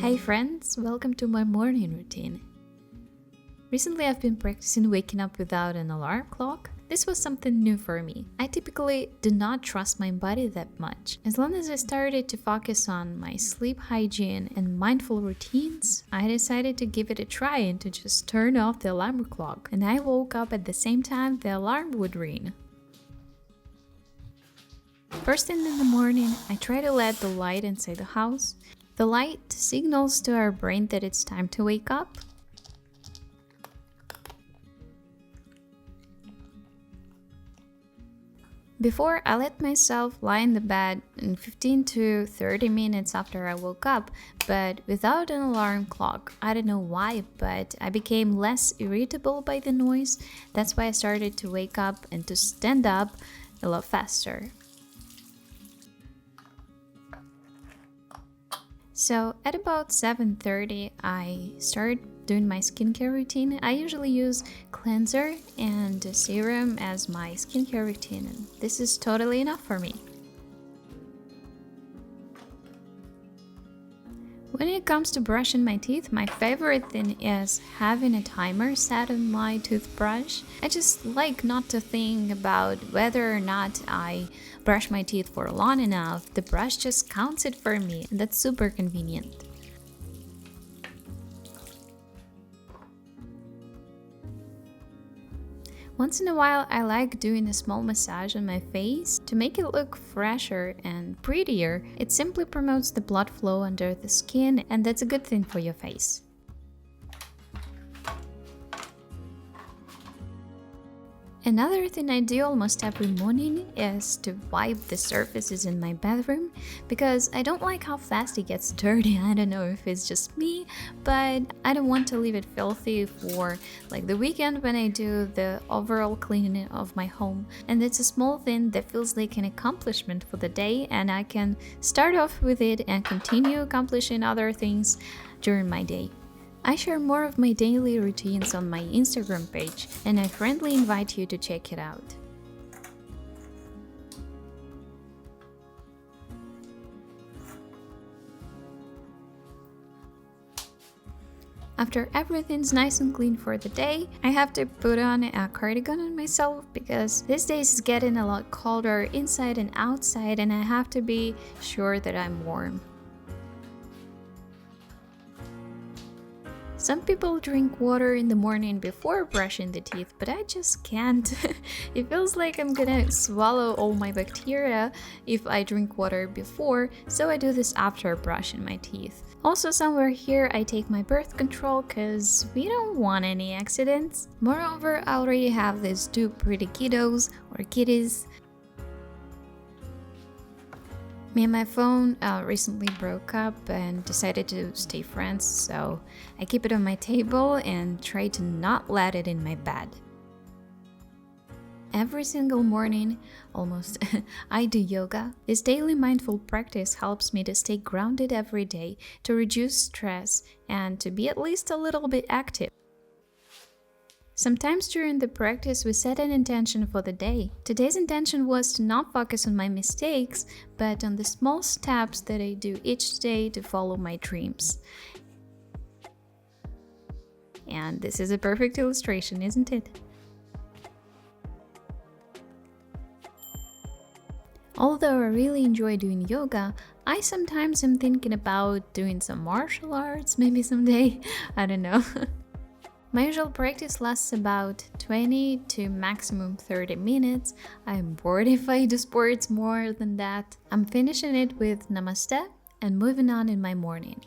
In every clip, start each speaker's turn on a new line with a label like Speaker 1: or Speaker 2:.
Speaker 1: Hey friends, welcome to my morning routine. Recently I've been practicing waking up without an alarm clock. This was something new for me. I typically do not trust my body that much. As long as I started to focus on my sleep hygiene and mindful routines, I decided to give it a try and to just turn off the alarm clock. And I woke up at the same time the alarm would ring. First thing in the morning, I try to let the light inside the house. The light signals to our brain that it's time to wake up. Before, I let myself lie in the bed in 15 to 30 minutes after I woke up, but without an alarm clock. I don't know why, but I became less irritable by the noise. That's why I started to wake up and to stand up a lot faster. So at about 7:30, I started doing my skincare routine. I usually use cleanser and serum as my skincare routine, and this is totally enough for me. When it comes to brushing my teeth, my favorite thing is having a timer set on my toothbrush. I just like not to think about whether or not I brush my teeth for long enough. The brush just counts it for me, and that's super convenient. Once in a while, I like doing a small massage on my face to make it look fresher and prettier. It simply promotes the blood flow under the skin, and that's a good thing for your face. Another thing I do almost every morning is to wipe the surfaces in my bathroom, because I don't like how fast it gets dirty. I don't know if it's just me, but I don't want to leave it filthy for like the weekend when I do the overall cleaning of my home. And it's a small thing that feels like an accomplishment for the day, and I can start off with it and continue accomplishing other things during my day. I share more of my daily routines on my Instagram page, and I friendly invite you to check it out. After everything's nice and clean for the day, I have to put on a cardigan on myself because these days it's getting a lot colder inside and outside, and I have to be sure that I'm warm. Some people drink water in the morning before brushing the teeth, but I just can't. It feels like I'm gonna swallow all my bacteria if I drink water before, so I do this after brushing my teeth. Also, somewhere here I take my birth control because we don't want any accidents. Moreover, I already have these two pretty kiddos or kitties. Me and my phone recently broke up and decided to stay friends, so I keep it on my table and try to not let it in my bed. Every single morning, almost, I do yoga. This daily mindful practice helps me to stay grounded every day, to reduce stress, and to be at least a little bit active. Sometimes during the practice, we set an intention for the day. Today's intention was to not focus on my mistakes, but on the small steps that I do each day to follow my dreams. And this is a perfect illustration, isn't it? Although I really enjoy doing yoga, I sometimes am thinking about doing some martial arts maybe someday. I don't know. My usual practice lasts about 20 to maximum 30 minutes. I'm bored if I do sports more than that. I'm finishing it with namaste and moving on in my morning.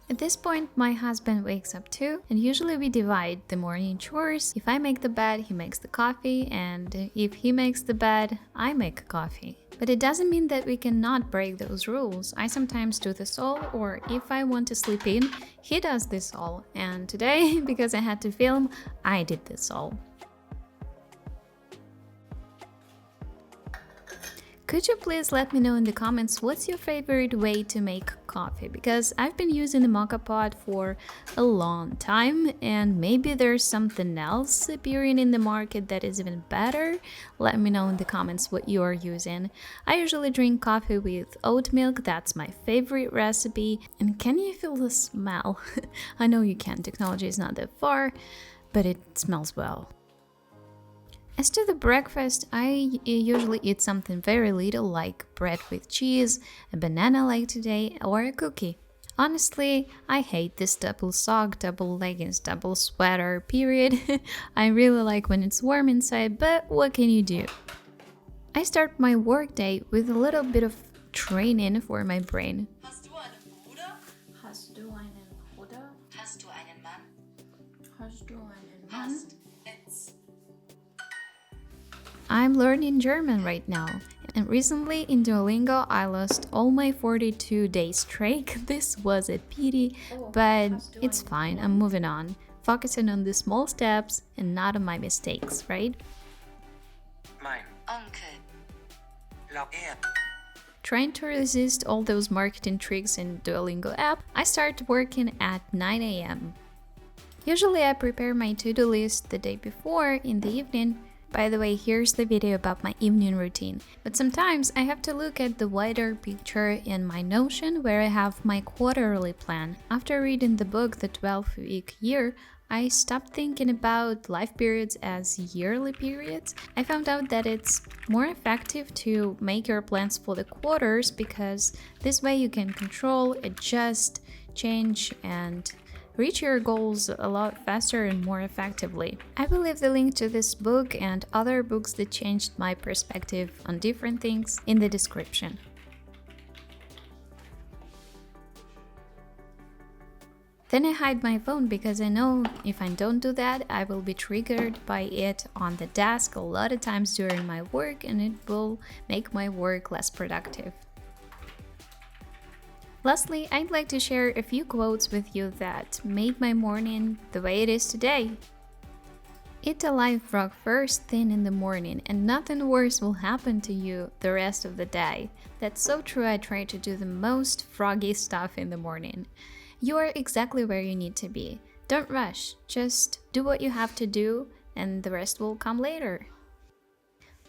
Speaker 1: At this point, my husband wakes up too, and usually we divide the morning chores. If I make the bed, he makes the coffee, and if he makes the bed, I make coffee. But it doesn't mean that we cannot break those rules. I sometimes do this all, or if I want to sleep in, he does this all. And today, because I had to film, I did this all. Could you please let me know in the comments what's your favorite way to make coffee because I've been using the mocha pot for a long time, and maybe there's something else appearing in the market that is even better. Let me know in the comments what you are using. I usually drink coffee with oat milk, that's my favorite recipe. And can you feel the smell? I know you can, technology is not that far, but it smells well. As to the breakfast, I usually eat something very little like bread with cheese, a banana like today, or a cookie. Honestly, I hate this double sock, double leggings, double sweater period. I really like when it's warm inside, but what can you do? I start my workday with a little bit of training for my brain.
Speaker 2: Hast du einen Bruder?
Speaker 1: Hast du einen Bruder?
Speaker 2: Hast du einen Mann?
Speaker 1: Hast du einen
Speaker 2: Hast it's.
Speaker 1: I'm learning German right now, and recently in Duolingo I lost all my 42-day streak. This was a pity, but it's fine, I'm moving on, focusing on the small steps and not on my mistakes, right?
Speaker 2: Mein Onkel. Laut
Speaker 1: Trying to resist all those marketing tricks in Duolingo app, I start working at 9 a.m. Usually I prepare my to-do list the day before in the evening. By the way, here's the video about my evening routine. But sometimes I have to look at the wider picture in my Notion where I have my quarterly plan. After reading the book The 12-Week Year, I stopped thinking about life periods as yearly periods. I found out that it's more effective to make your plans for the quarters because this way you can control, adjust, change, and reach your goals a lot faster and more effectively. I will leave the link to this book and other books that changed my perspective on different things in the description. Then I hide my phone because I know if I don't do that, I will be triggered by it on the desk a lot of times during my work, and it will make my work less productive. Lastly, I'd like to share a few quotes with you that made my morning the way it is today. Eat a live frog first thing in the morning and nothing worse will happen to you the rest of the day. That's so true. I try to do the most froggy stuff in the morning. You are exactly where you need to be. Don't rush, just do what you have to do and the rest will come later.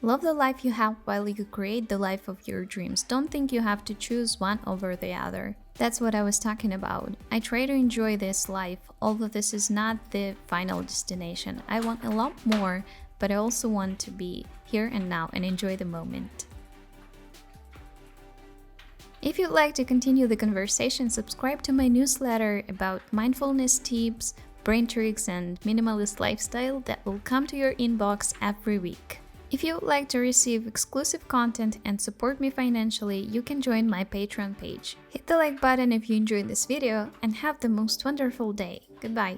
Speaker 1: Love the life you have while you create the life of your dreams. Don't think you have to choose one over the other. That's what I was talking about. I try to enjoy this life, although this is not the final destination. I want a lot more, but I also want to be here and now and enjoy the moment. If you'd like to continue the conversation, subscribe to my newsletter about mindfulness tips, brain tricks, and minimalist lifestyle that will come to your inbox every week. If you would like to receive exclusive content and support me financially, you can join my Patreon page. Hit the like button if you enjoyed this video and have the most wonderful day. Goodbye.